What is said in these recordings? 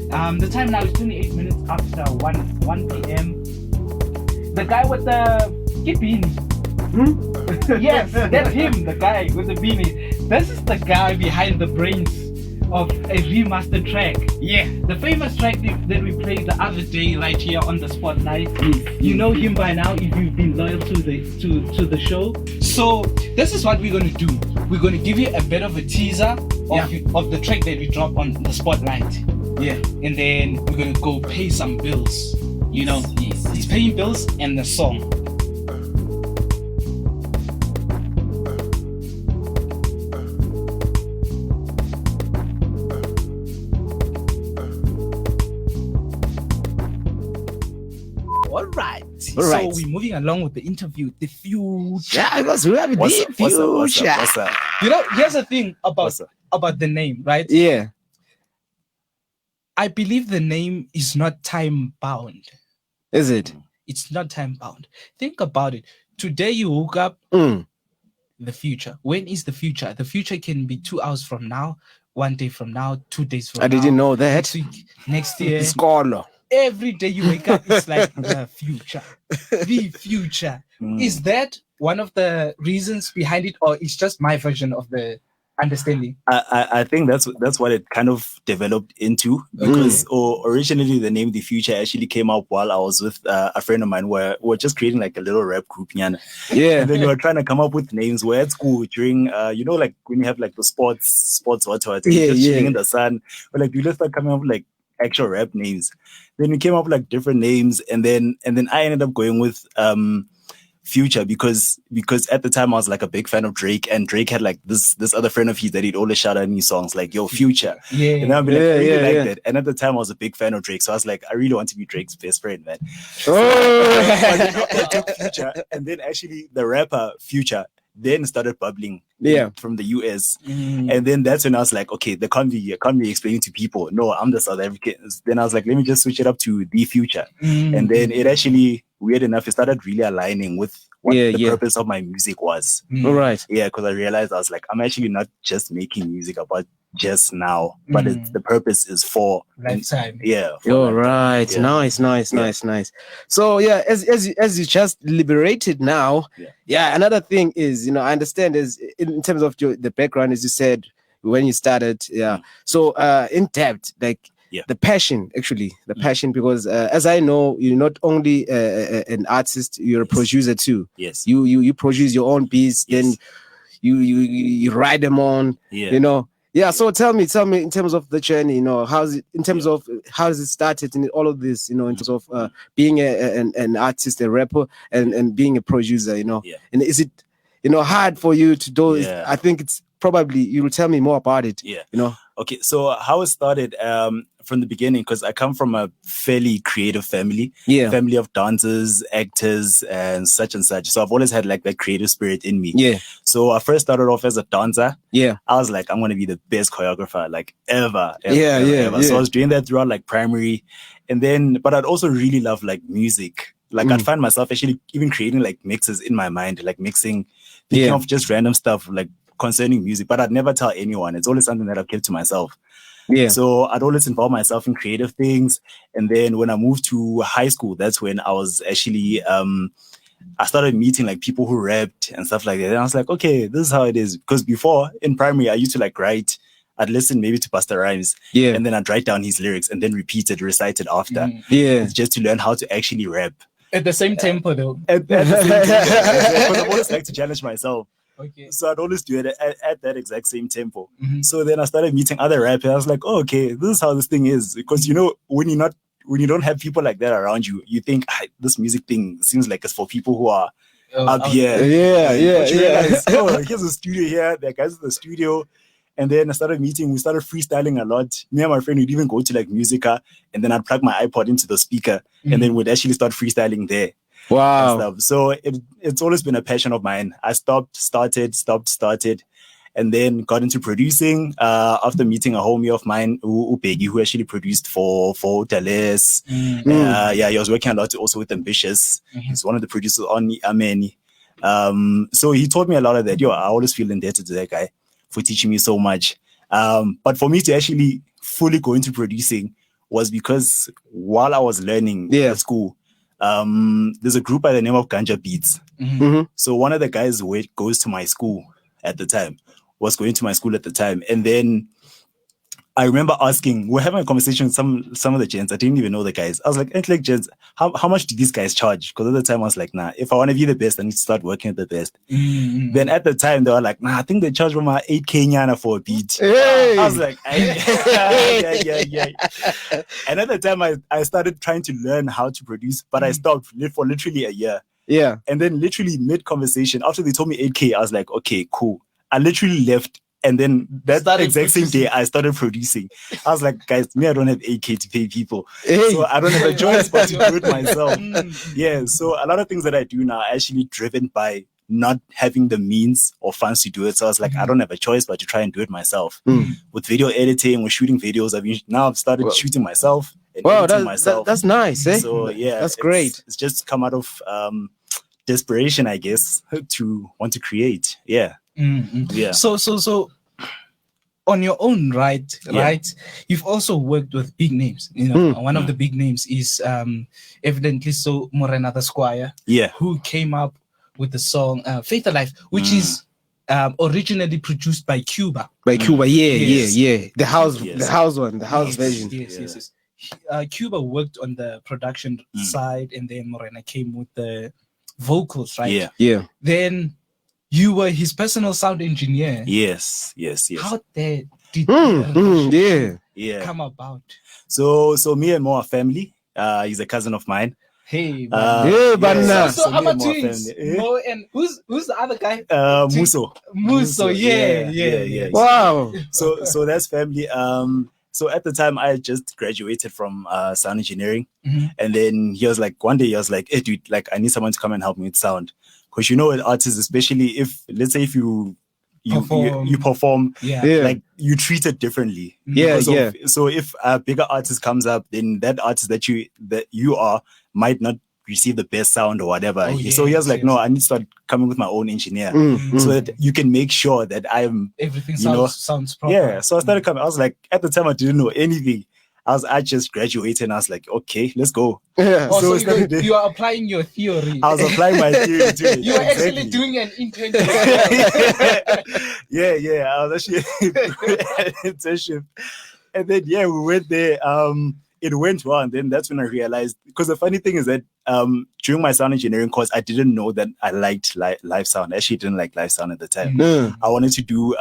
The time now is 28 minutes after 1 p.m. The guy with the beanie. Yes, that's him, the guy with the beanie. This is the guy behind the brains of a remastered track. Yeah, the famous track that we played the other day right here on the Spotlight. You know him by now if you've been loyal to the show. So this is what we're going to do. We're going to give you a bit of a teaser of the track that we drop on the Spotlight. Yeah, and then we're going to go pay some bills. You know, it's paying bills and the song. All right. So we're moving along with the interview, the future. Yeah, because we have the future. What's up? You know, here's the thing about the name, right? Yeah. I believe the name is not time bound. Is it? It's not time bound. Think about it. Today you woke up, the future. When is the future? The future can be 2 hours from now, 1 day from now, 2 days from now. I didn't know that. Next week, next year. Scholar. Every day you wake up, it's like the future. The future. Is that one of the reasons behind it, or it's just my version of the understanding? I think that's what it kind of developed into, because originally the name The Future actually came up while I was with a friend of mine where we were just creating like a little rap group. Yeah. And then we were trying to come up with names. We're at school during, like when you have like the sports, just chilling in the sun. We're like, let's start coming up with like actual rap names. Then we came up with like different names, and then I ended up going with Future because at the time I was like a big fan of Drake, and Drake had like this other friend of his that he'd always shout out in his songs like, yo, Future. Yeah. And I'd be like, I really like that. And at the time I was a big fan of Drake, so I was like, I really want to be Drake's best friend, man. I took Future, and then actually the rapper Future then started bubbling from the US. And then that's when I was like, okay, I can't be explaining to people, no, I'm the South African. Then I was like, let me just switch it up to The Future. And then it actually, weird enough, it started really aligning with what the purpose of my music was. All right. Yeah, because I realized I was like, I'm actually not just making music about just now, but the purpose is for lifetime. Yeah. All right. Yeah. Nice. So yeah, as you just liberated now, another thing is, I understand is in terms of the background, as you said when you started, so in depth, like the passion, because as I know, you're not only an artist, you're a producer too. Yes. You produce your own beats, then you write them on, Yeah, so tell me in terms of the journey, how's it in terms of how has it started in all of this, in terms of being an artist, a rapper, and being a producer, and is it hard for you to do? I think it's probably, you will tell me more about it. Okay, so how it started from the beginning, because I come from a fairly creative family, family of dancers, actors, and such. So I've always had like that creative spirit in me. So I first started off as a dancer. I was like, I'm going to be the best choreographer like ever. So I was doing that throughout like primary, and then, but I'd also really love like music. Like I'd find myself actually even creating like mixes in my mind, like thinking of just random stuff like concerning music, but I'd never tell anyone. It's always something that I've kept to myself. So I'd always involve myself in creative things. And then when I moved to high school, that's when I was actually I started meeting like people who rapped and stuff like that. And I was like, okay, this is how it is. Because before in primary, I used to like write. I'd listen maybe to Busta Rhymes, and then I'd write down his lyrics and then recite it after. Just to learn how to actually rap. At the same tempo though. At the same tempo. Because I always like to challenge myself. Okay. So I'd always do it at that exact same tempo. So then I started meeting other rappers. I was like, oh, okay, this is how this thing is. Because when you don't have people like that around you, you think this music thing seems like it's for people who are up here. But you realize, here's a studio here. There are guys in the studio. And then we started freestyling a lot. Me and my friend would even go to like Musica, and then I'd plug my iPod into the speaker, and then we'd actually start freestyling there. Wow. So it's always been a passion of mine. I started, and then got into producing after meeting a homie of mine, Upegi, who actually produced for Dales. He was working a lot also with Ambitious. He's one of the producers on Ameni. So he taught me a lot of that. I always feel indebted to that guy for teaching me so much. But for me to actually fully go into producing was because while I was learning at school, there's a group by the name of Ganja Beats. So one of the guys who goes to my school at the time was going to my school at the time, and then I remember asking, we're having a conversation with some of the gents. I didn't even know the guys. I was like, gents, how much do these guys charge? Because at the time I was like, nah, if I want to be the best, I need to start working at the best. Then at the time they were like, nah, I think they charge from 8K Nyana for a beat. Hey. I was like, yeah. And at the time I started trying to learn how to produce, but I stopped for literally a year. Yeah. And then literally mid-conversation, after they told me 8K, I was like, okay, cool. I literally left. And then that exact same day, I started producing. I was like, guys, I don't have 8K to pay people. Hey. So I don't have a choice but to do it myself. Yeah, so a lot of things that I do now are actually driven by not having the means or funds to do it. So I was like, I don't have a choice but to try and do it myself. With video editing, with shooting videos, I've started shooting myself and editing myself. That's nice, eh? So yeah, that's great. It's just come out of desperation, I guess, to want to create. Yeah. Yeah. So on your own right, you've also worked with big names. One of the big names is evidently so Morena the Squire, who came up with the song Faith Alive, which is originally produced by Cuba. The house version. Yes. Cuba worked on the production side, and then Morena came with the vocals, right? Yeah. Then you were his personal sound engineer. Yes. How did come about? So me and Mo are family. He's a cousin of mine. Hey, Banna. So how about twins? Mo and who's the other guy? Muso. Yeah. Wow. So that's family. So at the time I just graduated from sound engineering, and then one day he was like, hey dude, like I need someone to come and help me with sound. Because with artists, especially if you perform, like you treat it differently. So if a bigger artist comes up, then that artist that you are might not receive the best sound or whatever. So he was like, no, I need to start coming with my own engineer so that you can make sure that everything sounds proper. Yeah. So I started coming. I was like, at the time I didn't know anything. I just graduated and I was like, okay, let's go. Yeah. So you are applying your theory. I was applying my theory to it. You were actually doing an internship. Yeah. I was actually an internship. And then we went there. It went well, and then that's when I realized, because the funny thing is that during my sound engineering course, I didn't know that I liked live sound. I actually didn't like live sound at the time. I wanted to do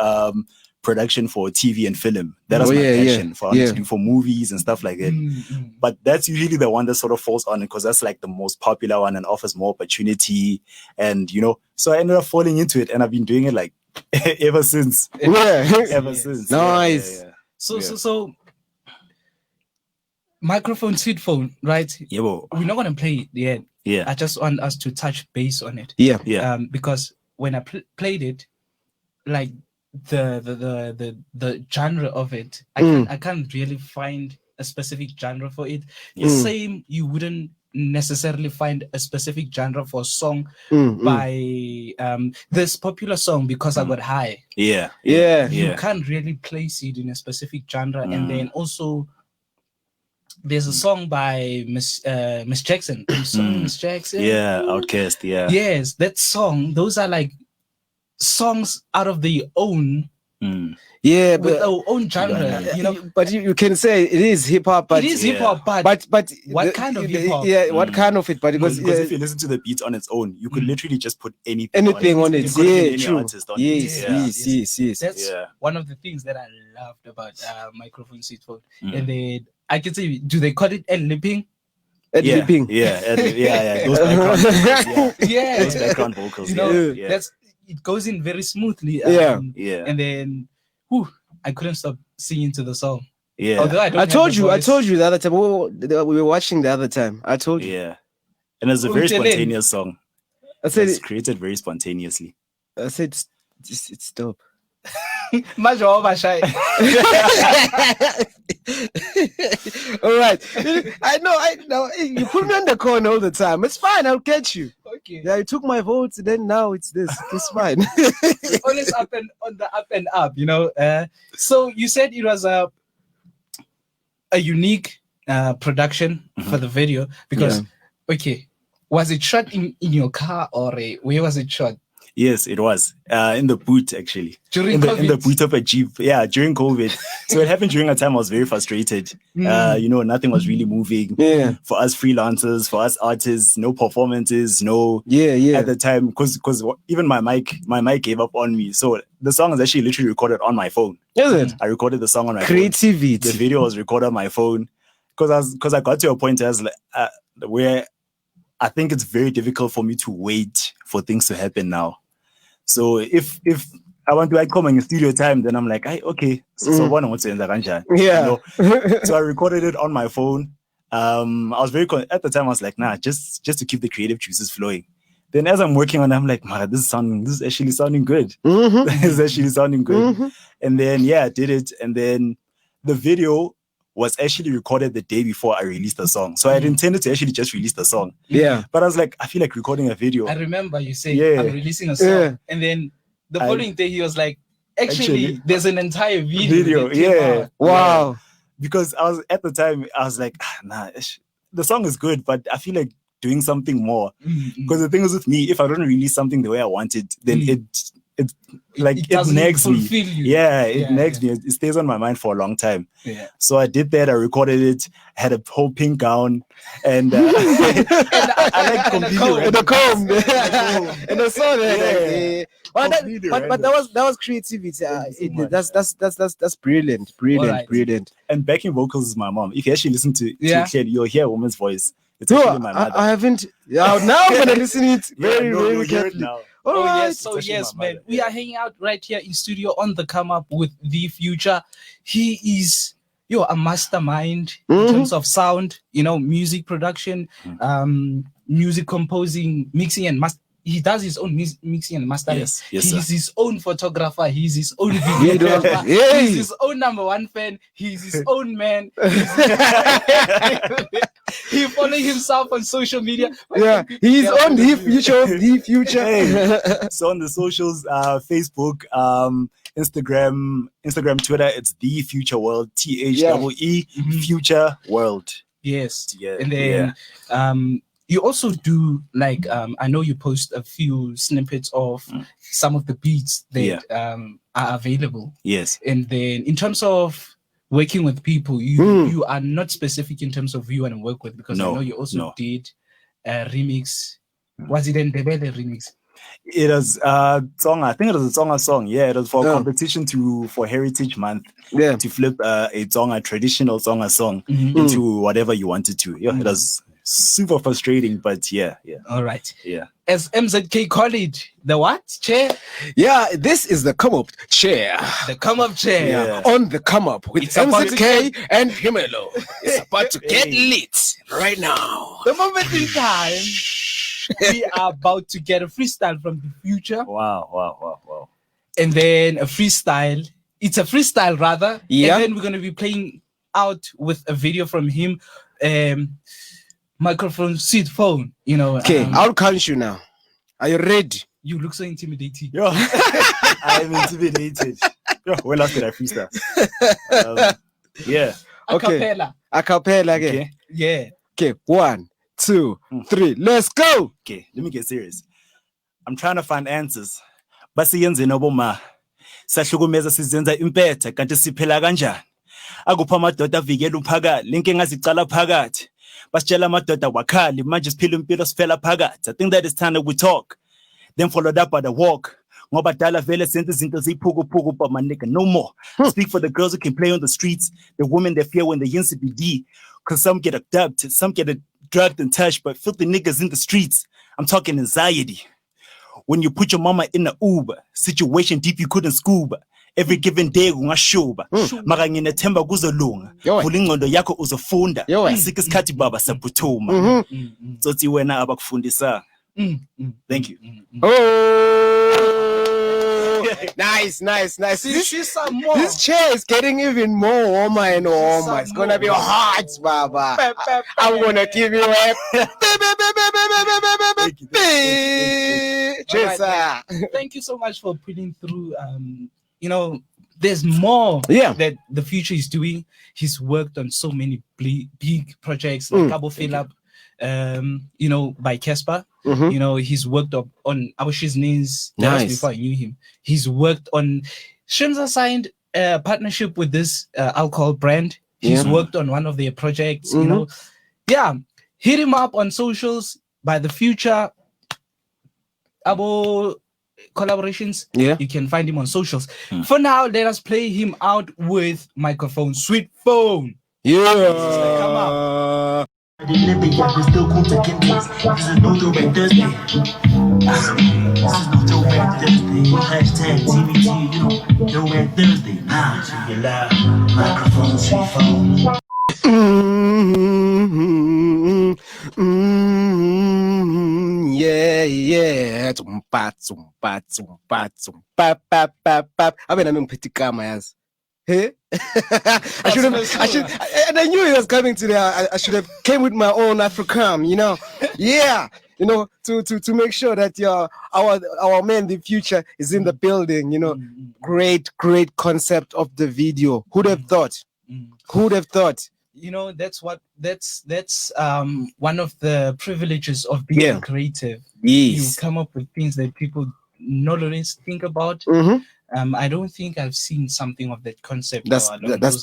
production for TV and film. That was my passion for to do for movies and stuff like that. But that's usually the one that sort of falls on it because that's like the most popular one and offers more opportunity. And so I ended up falling into it, and I've been doing it like ever since. Ever since. Nice. Yeah. So microphone, seed phone, right? Yeah. Well, we're not gonna play it yet. Yeah. I just want us to touch base on it. Yeah. Because when I played it, like the genre of it, I can't really find a specific genre for it. The same, you wouldn't necessarily find a specific genre for a song by this popular song Because I Got High. Yeah. You can't really place it in a specific genre. And then also there's a song by Miss Jackson. Miss Jackson. Yeah, Outkast. Yeah. Yes, that song. Those are like songs out of their own. With our own genre, But you can say it is hip hop, but it is hip hop, but what kind of hip hop? Yeah, what kind of it? But because if you listen to the beats on its own, you could literally just put anything on it. True. Yes. That's one of the things that I loved about microphone seed phone. And then I can say, do they call it ad-libbing? Ad-libbing. Yeah. Those background vocals. Those background vocals. That's it goes in very smoothly. And then, I couldn't stop singing to the song. Yeah. Although I told you the other time. We were watching the other time. I told you. Yeah. And it's a very spontaneous song. I said it's created very spontaneously. I said it's dope. All right. I know. You put me on the corner all the time. It's fine. I'll catch you. Okay. Yeah, you took my votes. Then now it's this. It's fine. Always on the up and up. So you said it was a unique production for the video because okay, was it shot in your car or where was it shot? Yes, it was in the boot actually. During in the boot of a Jeep. Yeah, during COVID. So it happened during a time I was very frustrated. Nothing was really moving. Yeah. For us freelancers, for us artists, no performances, no. Yeah. At the time, because even my mic gave up on me. So the song is actually literally recorded on my phone. Is it? I recorded the song on my Creativity. phone. The video was recorded on my phone because I got to a point as where I think it's very difficult for me to wait for things to happen now. So if I want to come in studio time, then I'm like, okay. So one wants to end the Yeah. So I recorded it on my phone. I was very at the time. I was like, nah, just to keep the creative juices flowing. Then as I'm working on it, I'm like, man, this is actually sounding good. This is actually sounding good. And then I did it. And then the video was actually recorded the day before I released the song. So I had intended to actually just release the song. Yeah. But I was like, I feel like recording a video. I remember you saying, I'm releasing a song. And then the following day he was like, actually there's an entire video. Yeah. Wow. Yeah. Because I was at the time, I was like, nah, the song is good, but I feel like doing something more. Because the thing is with me, if I don't release something the way I want it, then it nags me. It nags me. It stays on my mind for a long time. Yeah. So I did that. I recorded it. I had a whole pink gown, and I like completely the comb, and the song. But that was creativity. That's brilliant. Brilliant. And backing vocals is my mom. If you actually listen to it clearly, you'll hear a woman's voice. It's actually my mother. I haven't. Now I'm gonna listen to it very carefully. Yes. So yes, man, we are hanging out right here in studio on the come up with The Future. He is a mastermind in terms of sound, music production, music composing, mixing and master. He does his own mixing and mastering. Yes, he's sir. his own photographer. He's his own videographer. He's his own #1 fan. He's his own man. He follows himself on social media. Yeah, he's on The Future. Hey. So on the socials, Facebook, Instagram, Twitter, it's The Future World. THEE Future World. Yes. Yeah. And then you also do I know you post a few snippets of some of the beats that are available. Yes. And then in terms of working with people, you are not specific in terms of who you want to work with, because I know you also did a remix. Was it an Ndebele remix? It was a song. I think it was a song. Yeah, it was for a competition for Heritage Month. Yeah, to flip a traditional song into whatever you wanted to. Yeah, it was super frustrating, but yeah. All right. Yeah. As MZK call it, the what? Chair? Yeah, this is the come up chair. The come up chair. Yeah. On the come up with MZK and Himelo. It's about to get lit right now. The moment in time, we are about to get a freestyle from The Future. Wow. And then a freestyle. It's a freestyle rather. Yeah. And then we're going to be playing out with a video from him. Microphone, seat, phone, Okay, I'll count you now. Are you ready? You look so intimidating. Yo, I'm intimidated. Yo, when last did I freestyle? Yeah. A cappella again. Okay. Yeah. Okay, 1, 2, 3, let's go. Okay, let me get serious. I'm trying to find answers. Basiyenze noboma. Sahlukumeza sizenza impetha kanti siphela kanjani? Akupha amadoda avikela umphakathi, linke ngazicala phakathi. Basitshela amadoda wakhali, manje siphila impilo sifela phakathi. I think that it's time that we talk. Then followed up by the walk. Ngoba dala vele senze izinto ziphuku, but my nigga, no more. Speak for the girls who can play on the streets, the women that fear when they yin CBD. Cause some get abducted, some get drugged and touched, but filthy niggas in the streets. I'm talking anxiety. When you put your mama in the Uber, situation deep you couldn't scuba. Every given day ungashuba mara nginethemba kuzolunga vula ingqondo yakho uzofunda asike isikhathi baba saphuthuma tsothi wena abakufundisa. Thank you. Nice. This chair is getting even more warmer and warmer. It's gonna be hot, Baba. I'm gonna give you a Thank you so much for putting through there's more Yeah. that the future is doing. He's worked on so many big projects like Cabo Philip, you know, by Casper. You know, he's worked on Our Shiznins. That was before I knew him. He's worked on Shimza signed a partnership with this alcohol brand. He's worked on one of their projects, you know. Yeah. Hit him up on socials by the future. Abo collaborations, you can find him on socials. For now, let us play him out with microphone Sweet Phone. Come up. Hashtag TBT, you know, Throwback Thursday. Nah, so you loud. Microphone Sweet Phone. Yeah. I mean, I'm in pretty calm, yes. Hey, I should have, and I knew he was coming today. I should have came with my own Africam, you know. Yeah, you know, to make sure that our man, the future, is in the building. You know, great concept of the video. Who'd have thought? Who'd have thought? You know, that's one of the privileges of being creative. You come up with things that people not always think about. I don't think I've seen something of that concept. Those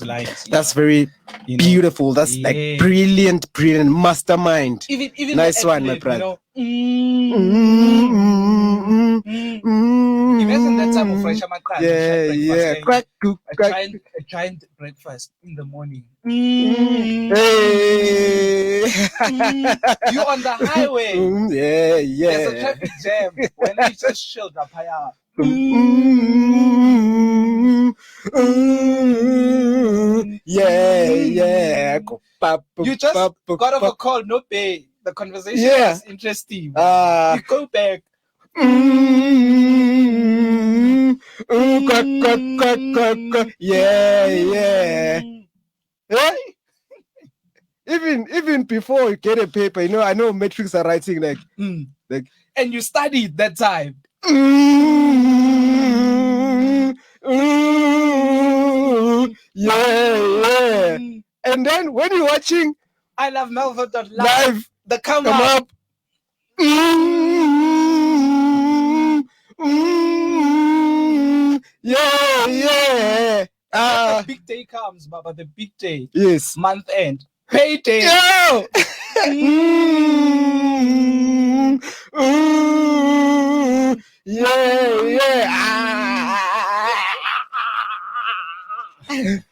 lines. That's very beautiful. That's like brilliant mastermind. Even nice one, my brother. Imagine that time of fresh a giant breakfast in the morning. Hey. You on the highway. There's a traffic jam. When I just chilled up higher. You just got off a call, no pay. The conversation is interesting. You go back. Even before you get a paper, you know, I know metrics are writing like and you studied that time. And then when you're watching ILoveMelville.live, the come up. The big day comes, Baba. The big day. Yes. Month end. Payday.